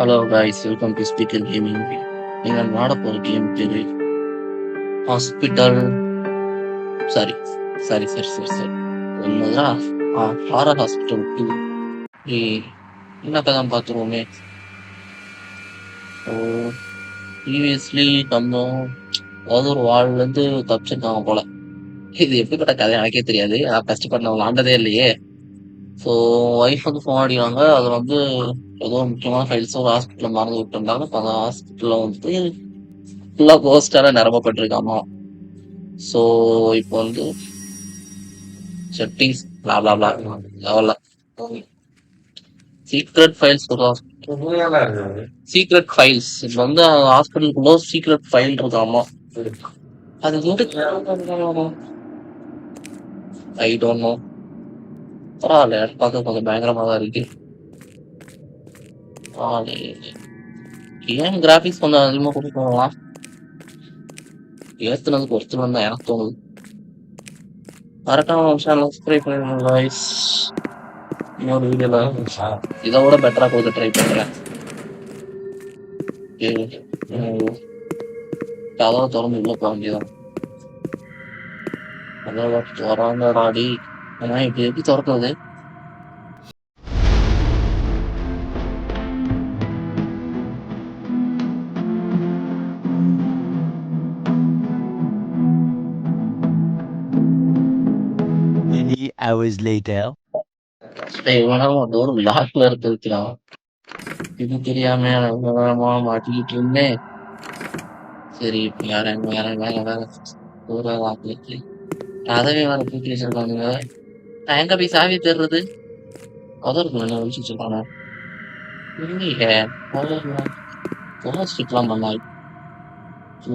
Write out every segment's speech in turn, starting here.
Hello guys, welcome to speaker gaming. நீங்கள் விளாட போகிற கேம் பேரு ஹாஸ்பிட்டல். சாரி சாரி சரி சரி சரி ஒன்றுதா. Horror hospital 2. என்ன கதை பார்த்துருவோமே. ஸோ ப்ரீவியஸ்லி நம்ம அதாவது ஒரு வாழ்லேருந்து தப்பிச்சிருக்காங்க போல. இது எப்படிப்பட்ட கதை எனக்கே தெரியாது. நான் கஷ்டப்பட்டு நான் விளாண்டதே இல்லையே. ஸோ ஒய்ஃப் வந்து ஃபோன் அடிக்கிறாங்க. அது வந்து ஏதோ முக்கியமான ஃபைல்ஸ் ஒரு ஹாஸ்பிட்டலில் மறந்து விட்டுருந்தாங்க. இப்போ அந்த ஹாஸ்பிட்டலில் வந்து ஃபுல்லா போஸ்டால நிரப்பப்பட்டிருக்காமா. ஸோ இப்போ வந்து செட்டிங்ஸ் blah blah blah அவ்வளோ சீக்ரெட் ஃபைல்ஸ் சீக்ரெட் ஃபைல்ஸ். இப்போ வந்து ஹாஸ்பிட்டலுக்குள்ள சீக்ரெட் ஃபைல் இருக்காமா. அது வந்து ஐ டோன்ட் நோ. பரவாயில்ல, பார்க்க கொஞ்சம் பயங்கரமாக தான் இருக்கு. ஏன் கிராஃபிக்ஸ் கொஞ்சம் அதிகமாக கொடுக்கலாம். ஏற்றுனதுக்கு ஒருத்தர் தான் எனக்கு தோணுது. மறக்காம சேனல் சப்ஸ்கிரைப் பண்ணிடுங்க guys. இன்னொரு வீடியோல இதை விட பெட்டரா கொடுக்க ட்ரை பண்றேன். கதவை திறந்து உள்ள போக வேண்டியதான். கதவை திறந்தடாடி. ஆனா இப்படி எப்படி திறக்கிறது? Many hours later. டோர் லாக்ல இருக்கிறான். இது தெரியாம மாட்டிக்கிட்டு இருந்தேன். சரி, இப்ப வேற டோரை லாக்ல இருக்கு. கதவே வேற பூட்டி வச்சிருக்கானுங்க. நான் எங்க போய் சாவி தேடுறது? கதவு இருக்குல்ல, ஒழிச்சு வச்சிருக்கானு இல்லையே. போஸ்ட்லாம் பண்ணாய்.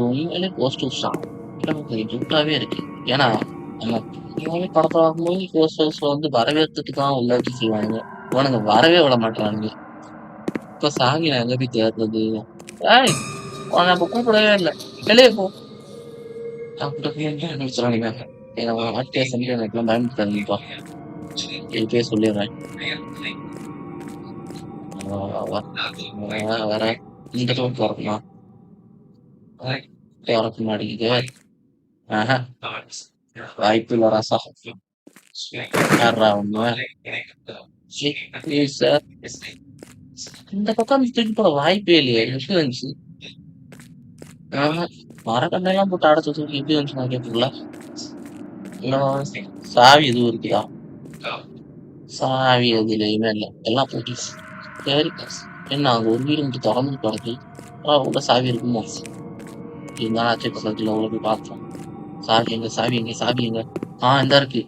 உண்மையிலே போஸ்ட் ஜுட்டாவே இருக்கு. ஏன்னா நம்ம எல்லாமே படத்தை பார்க்கும்போது போஸ்டர்ஸ் வந்து வரவேற்றுட்டு தான் உள்ளாக்கி செய்வாங்க. உனக்கு வரவே விட மாட்டானுங்க. இப்ப சாமி நான் எங்க போய் தேடுறது? ஏய், உன அப்ப கூப்பிடவே இல்லை. வெளியே போ. நினைச்சானுங்க. ஆட்சியா செஞ்சு எனக்குலாம் பயன்படுத்தாதுப்பா. இப்பயே சொல்லிடுறேன். வேற இந்த ரோட் வரணுமா? திறக்க மாட்டேங்குது. ஆஹா, வாய்ப்பு இல்ல ராசா. யாரா ஒண்ணு? சார், இந்த பக்கம் தூக்கி போட வாய்ப்பே இல்லையே. எப்படி வந்துச்சு? மரக்கண்டையெல்லாம் போட்டு அடைச்சு தூக்கி எப்படி வந்துச்சு நான் கேட்கல. சாவி எதுவும் இருக்குதா? சாவி எதுலையுமே இல்லை, எல்லாம் போட்டி. சரி, என்ன அங்க ஒரு வீடு மட்டும் திறந்து கிடக்கு. உள்ள சாவி இருக்குமோ? இருந்தாலும் ஆச்சரிய பக்கத்துல உள்ள போய் பார்த்தோம். சாவி எங்க சாவி எங்க சாவி எங்க? இந்த இருக்கு.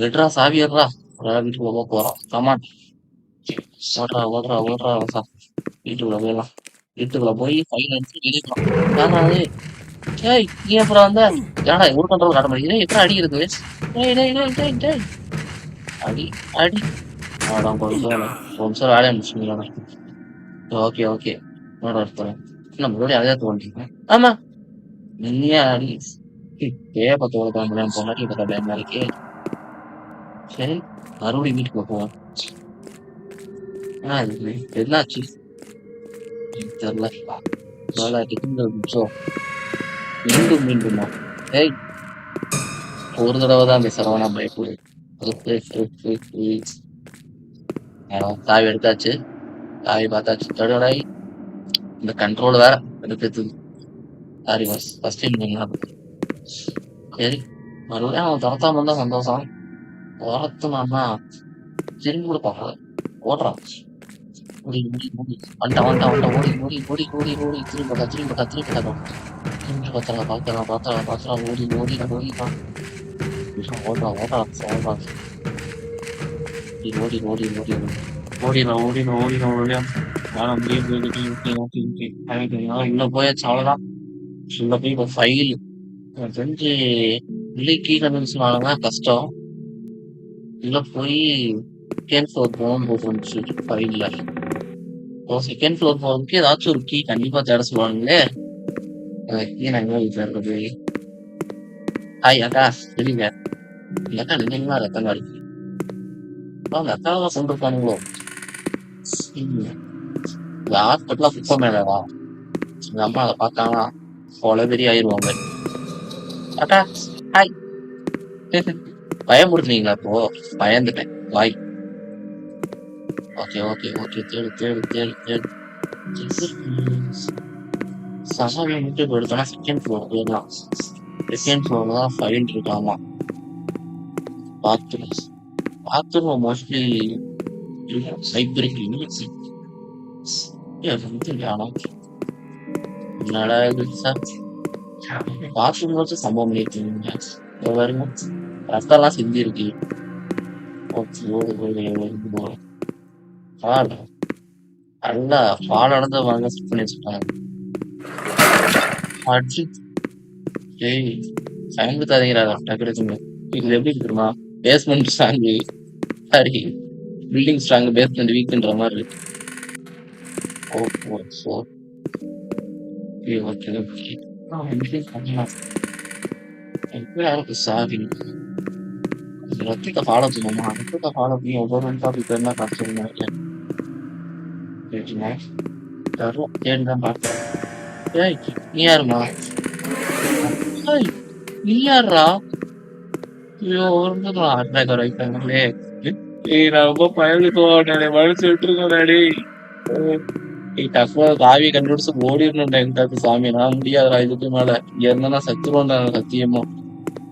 எடுறா சாவி எடுறா. வீட்டுக்குள்ள போறோம். கமான், ஓடுறா ஓடுறா ஓடுறா ராசா. வீட்டுக்குள்ள போயிடலாம். வீட்டுக்குள்ள போய் ஃபைல் அடிச்சு வெளியிடலாம். அது ஏய், நீ அப்புறம் வந்த ஏடா ஒரு கண்ட்ரோல் காட்ட மாட்டேங்குது. எப்படி அடிக்கிறது? அடி அடி. கொஞ்சம் வேலையை முடிச்சுங்களா? ஓகே ஓகே, எடுத்துறேன். மறுபடியும் அதே தோன்றீங்க. ஆமா, நீயே அடி. பத்தோட கிளம்புறேன். பொண்டாட்டி பத்த பயமா இருக்கே. சரி, மறுபடியும் வீட்டுக்குள்ள போவோம். என்னாச்சு தெரியல. மீண்டும் மீண்டுமா? ஏய், ஒரு தடவை தான் அந்த சரவணா பயப்படு. சாவி எடுத்தாச்சு. சாவி பார்த்தாச்சு. தடவை இந்த கண்ட்ரோல் வேற எடுத்து. Sorry boss, first time. சரி, மறுபடியும் அவன் துரத்தாம இருந்தா சந்தோஷம். துரத்துனான்னா திரும்பி கூட பார்க்கல. ஓடுறான். ஓடி ஓடி ஓடி வந்துட்டான். ஓடி ஓடி ஓடி ஓடி ஓடி திரும்பி திரும்பி பார்த்தா ஓடி ஓடிடான். ஓடுறான் ஓடி ஓடி ஓடி ஓடிடான். உள்ள போயாச்சு, அவ்வளவுதான். உள்ள போய் இப்ப ஃபைல் தெரிஞ்சு கீழே சொன்னாலுங்க கஷ்டம். உள்ள போய் செகண்ட் ஃப்ளோர் போகணும்னு போட்டு வந்துச்சு ஃபைல்ல. செகண்ட் ஃப்ளோர் போறதுக்கு ஏதாச்சும் ஒரு கீ கண்டிப்பா தேட சொல்லுவாங்களே. கீ நான் எங்க வீட்டுல இருக்குது? ஹாய் அக்கா, சரிங்க. அக்கா நினைங்களா ரத்தம் இருக்கு. அவங்க அக்காவை கொண்டிருக்கானுங்களோ? இந்த ஹாஸ்பிட்டலா குப்பை மேலடா. எங்க அம்மா அதை பார்த்தாங்கன்னா கொலவெறி ஆயிருவாங்க. டாடா ஹாய். பயமுறுத்துனீங்களா இப்போ? பயந்துட்டேன். பாய். ஓகே ஓகே ஓகே தேடு தேடு தேடு தேடு. சகாவை மட்டும் இப்போ எடுத்தோம்னா செகண்ட் ஃப்ளோர் போயிடலாம். செகண்ட் ஃப்ளோர்ல தான் ஃபைல் இருக்காமா. பாத்ரூம் பாத்ரூம் மோஸ்ட்லி சைபர் கிளினிக். என்னடா இது சார்? பாத்ரூம் வச்சு சம்பவம் பண்ணிருக்கீங்க. பாருங்க ரத்தம்லாம் சிந்தி இருக்கு. நல்லா பாலடந்த வாங்க செட் பண்ணி வச்சுருக்காங்க. அடிச்சு ஏய் சவுண்டு தரீங்கிறாரா டக்குனு. இது எப்படி இருக்குமா? Basement strong sorry building strong basement வீக்ன்ற மாதிரி இருக்கு. Oh oh oh okay okay okay. யாருக்கு சாவி ரத்தத்தை ஃபாலோ பண்ணுமா? ரத்தத்தை ஃபாலோ பண்ணி ஒவ்வொரு டாபிக் என்ன காசு தரும் தேடிதான் பார்த்தேன். ஏய் நீ யாருமா? ஏய் நீ யாரா? ஐயோ அட்டாக்கர் வைப்பாங்களே. ஏய் நான் ரொம்ப பயந்துட்டு மனசு விட்டுருக்கேன். டக்குனு தாவியை கண்டுபிடிச்சு ஓடிடணும்டா எங்கிட்ட சாமி. நான் முடியாதுடா இதுக்கு மேல. இங்க இருந்தா சத்துருவோம்டா சத்தியமா.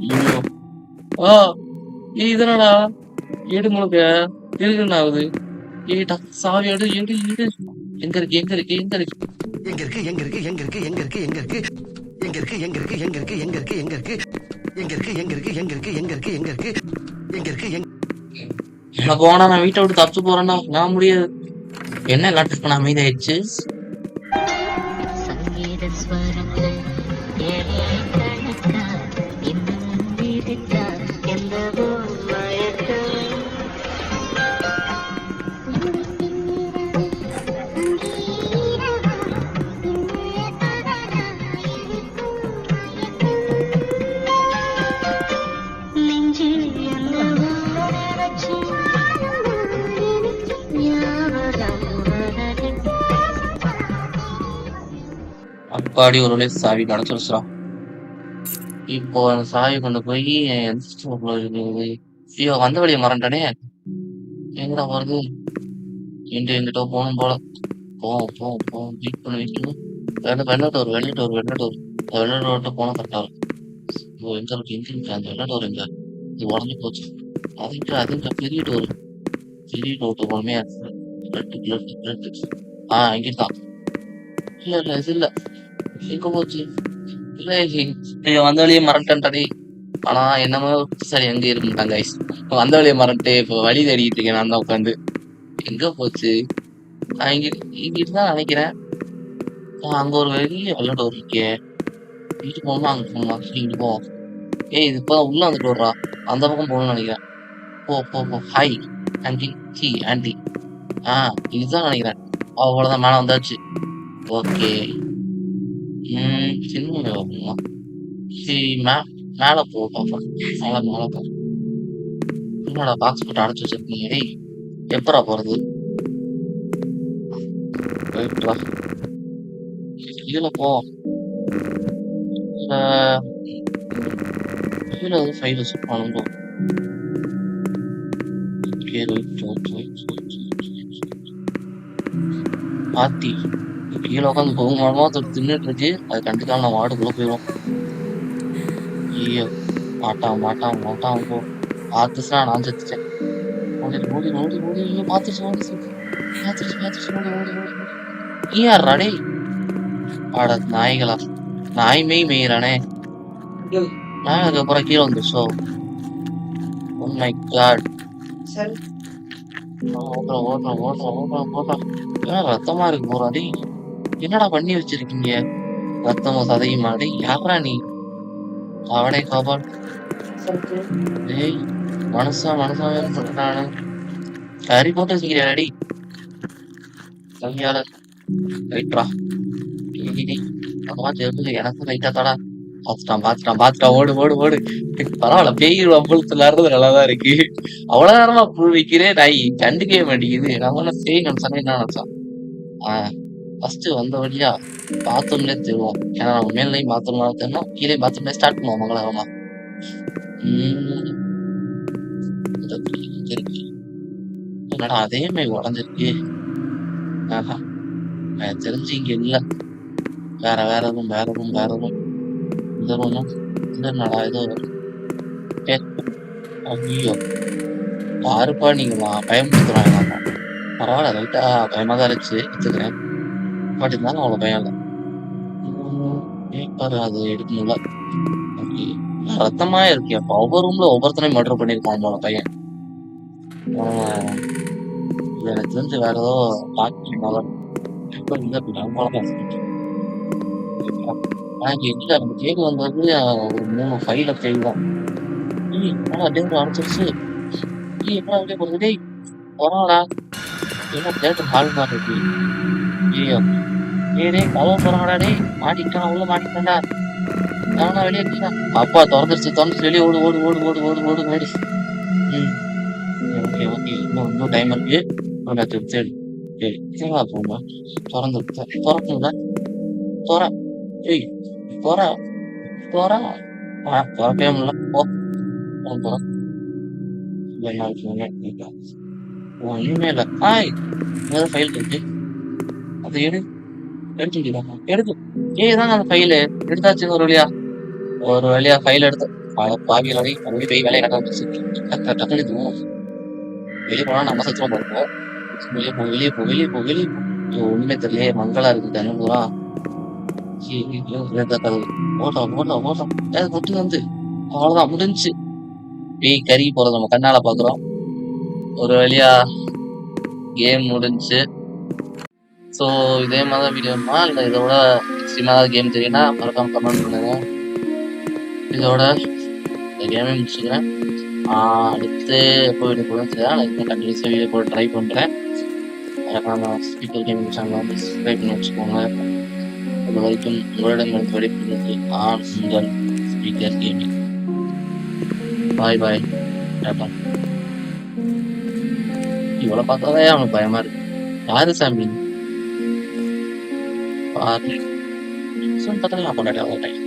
ஐயோ ஆ இதனடா ஏடு முழுக்க இருக்குன்னு ஆகுது. ஏய் டக்கு சாவி எடு எடு எடு. எங்க இருக்கு எங்க இருக்கு எங்க இருக்கு எங்க இருக்கு எங்க இருக்கு எங்க இருக்கு எங்க இருக்கு எங்க இருக்கு எங்க இருக்கு எங்க இருக்கு எங்க இருக்கு எங்க இருக்கு எங்க இருக்கு எங்க இருக்கு எங்க இருக்கு எங்க இருக்கு எங்க இருக்கு எங்க இருக்கு எங்க இருக்கு எங்க எனக்கு போனா நான் வீட்டை விட்டு தப்பிச்சு போறேன்னா நான் முடியாது. என்ன எல்லாம் டச் பண்ண அமைதியாயிடுச்சு. சங்கீத ஸ்வரங்கள் ஏழை கணக்கா இன்னும் நீடித்தா எந்தவோ மயக்கம் நெஞ்சில் என்னவோ நினைச்சு ஞாபகம் வருது. அப்பாடி ஒரு வழியா சாவி கிடைச்சிருச்சா. இப்போ அந்த சாவி கொண்டு போய் எந்த ஸ்டோர்ல இருக்குது? ஐயோ வந்த வழியை மறந்துட்டானே. எங்கடா போறது? எங்கிட்ட போகணும் போல. போவோம் போவோம் போவோம் வெயிட் பண்ணு. வெள்ளட்டோர் வெள்ளட்டோர்கிட்ட போனா கரெக்டா இருக்கும். இப்போ எங்க இருக்கு அந்த வெள்ளட்டோர் எங்க? இது உடஞ்சி போச்சு. அதுங்க பெரிய டோர் போனமே. இங்கிட்டான். இல்ல இல்ல இது இல்ல. எங்க போச்சு? இல்ல ஐயோ வந்த வழியே மறந்துட்டேன்டாடி. ஆனா என்னமோ சரி எங்க இருக்குட்டாங்க கைஸ். வந்த வழியை மறந்துட்டு இப்போ வழி தேடிட்டு இருக்கேன் நான் தான் உட்காந்து. எங்க போச்சு? இங்கிட்டு தான் நினைக்கிறேன். அங்க ஒரு பெரிய வெள்ளட்டோர் இருக்கே. வீட்டுக்கு போகணுமா அங்க போகணுமா? இங்கிட்டு போ. ஏய் இது இப்பதான் உள்ள வந்துட்டு வர்றா. அந்த பக்கம் போகணும்னு நினைக்கிறேன். போ போ போ. Hi aunty. ஆண்டி இதுதான் நினைக்கிறேன். அவ்வளவுதான் மேல வந்தாச்சு. ஓகே சின்ன போகணுமா? சரி மேல போ பாப்பா. மேல போ. என்னடா பாக்ஸ் போட்டு அடைச்சு வச்சிருக்கீங்க? ஏய் எப்பரா போறது? போயிட்டுவா. கீழே போ. கீழே ஃபைல் வச்சிருப்பானுங்க. ஆத்தி கீழே உட்காந்து போகுமானமா தின்னுட்டு இருக்கு. அது கண்டிப்பா நான் வார்டுக்குள்ள போயிடும். ஐயோ மாட்டான் போ. பார்த்துச்சுனா நான் செத்துட்டேன். ஓடி பார்த்துச்சு. நீ யாரா டேய்? ஆட நாய்களா? நாய் மேய்றானே. நான் அதுக்கப்புறம் கீழே வந்துச்சோ. Oh my god. ஓடுறோம். ரத்தமா இருக்கு போறா டேய். என்னடா பண்ணி வச்சிருக்கீங்க? ரத்தமும் சதையுமா டேய்? யாரா நீ? அவனே காபால். டேய் மனுஷன் சொல்றானு கறி போட்டு வச்சுக்கிறியா டேய்? கையால ரைட்ரா. எனக்கும் ரைட்டா தாடா. பாத்துட்டான். ஓடு. பரவாயில்ல பேய் வம்பளத்துல விளையாடுறது நல்லாதான் இருக்கு. அவ்வளவு நேரமா புல் வைக்கிறேன் நாய் கண்டுக்கவே மாட்டேங்குது. நம்ம பேய் நினைச்சானே என்ன நினைச்சான்? ஃபர்ஸ்ட் வந்த வழியா பாத்ரூம்லயே தேடுவோம். ஏன்னா நம்ம மேலையும் பாத்ரூம்ல தேடணும், கீழே பாத்ரூம்ல ஸ்டார்ட் பண்ணுவோம் மங்களகரமா. ம், இருக்கு. என்னடா அதே மாதிரி உடஞ்சிருக்கு. ஆஹா, எனக்கு தெரிஞ்சு இங்க இல்ல. வேற ரூம், வேற ரூம். இந்த ரூமும் இது என்னடா ஏதோ ஐயோ யாருப்பா நீங்க பயமுறுத்துறாங்க. பரவாயில்ல, லைட்டா பயமா தான் இருந்துச்சு, எடுத்துக்கிறேன். பட் இருந்தாலும் அவ்வளவு பயம் இல்லை. பேப்பர் அது எடுக்கணும்ல. ஓகே, ரத்தமா இருக்கு. அப்ப ஒவ்வொரு ரூம்ல ஒவ்வொருத்தனையும் மர்டர் பண்ணிருக்கான் போல பையன். இது எனக்கு தெரிஞ்சு வேற ஏதோ டாக்டர் பேப்பர் வந்து அப்படி நம்மளால இல்ல நம்ம தேடி வந்தது ஒரு 3 ஃபைல தேடிதான். டேய் அடைச்சிருச்சு. என்ன அப்படியே போகுது? டேய் போறாடா. என்ன தேட்டர் ஹால் மாதிரி இருக்கு. ஐயோ டேய் கதவை போறாங்கடா. டேய் மாட்டிக்கிட்டான், உள்ள மாட்டிக்கிட்டான்டா. நானா வெளியே இருக்கேன். அப்பா திறந்துருச்சு வெளியே ஓடு ஓடு ஓடு ஓடு ஓடு ஓடு ஓடி. ஓகே ஓகே, இன்னும் டைம் இருக்கு. தேடு தேடா போங்க. திறக்குங்க தோற. ஏய் தோற தோற திறக்கவே முடியல. போ என்ன இருக்குங்க ஒண்ணுமே இல்லை. ஃபைல் இருக்கு. அதை எடுத்து ஏதாங்க அந்த ஃபைலு எடுத்தாச்சு. ஒரு வழியா ஃபைல் எடுத்து பாவியில் அப்படி போய் வேலையை கட்ட வந்துச்சு. டக்குனு வெளியே போனா நம்ம சச்சமா போறோம். வெளியே போ. ஒண்ணுமே தெரியல. மங்களா இருக்கு தனுபுரா. ஓட்டம் கொட்டு வந்து அவ்வளவுதான் முடிஞ்சு. பேய் கறி போறது நம்ம கண்ணால பாக்குறோம். ஒரு வழியா கேம் முடிஞ்சு. ஸோ இதே மாதிரி வீடியோமா இல்லை இதோட எக்ஸ்ட்ரீமா கேம் தெரியும்னா மறக்காம கமெண்ட் பண்ணுங்க. இதோட இந்த கேமே முடிச்சுக்கிறேன். அடுத்து எப்போ வீடியோ போட தெரியா, நான் கண்டினியூஸாக வீடியோ போட ட்ரை பண்ணுறேன். மறக்காம ஸ்பீக்கர் கேமிங் சேனல் வந்து சப்ஸ்கிரைப் பண்ணி வச்சுக்கோங்க. அது வரைக்கும் உங்களிடமிருந்து விடைபெறுவது உங்கள் ஸ்பீக்கர் கேமிங். பாய் பாய். இவ்வளோ பார்த்தாலே அவனுக்கு பயமா இருக்கு. யாரு சாமி பாரு சொந்த நான் கொண்டாடி டைம்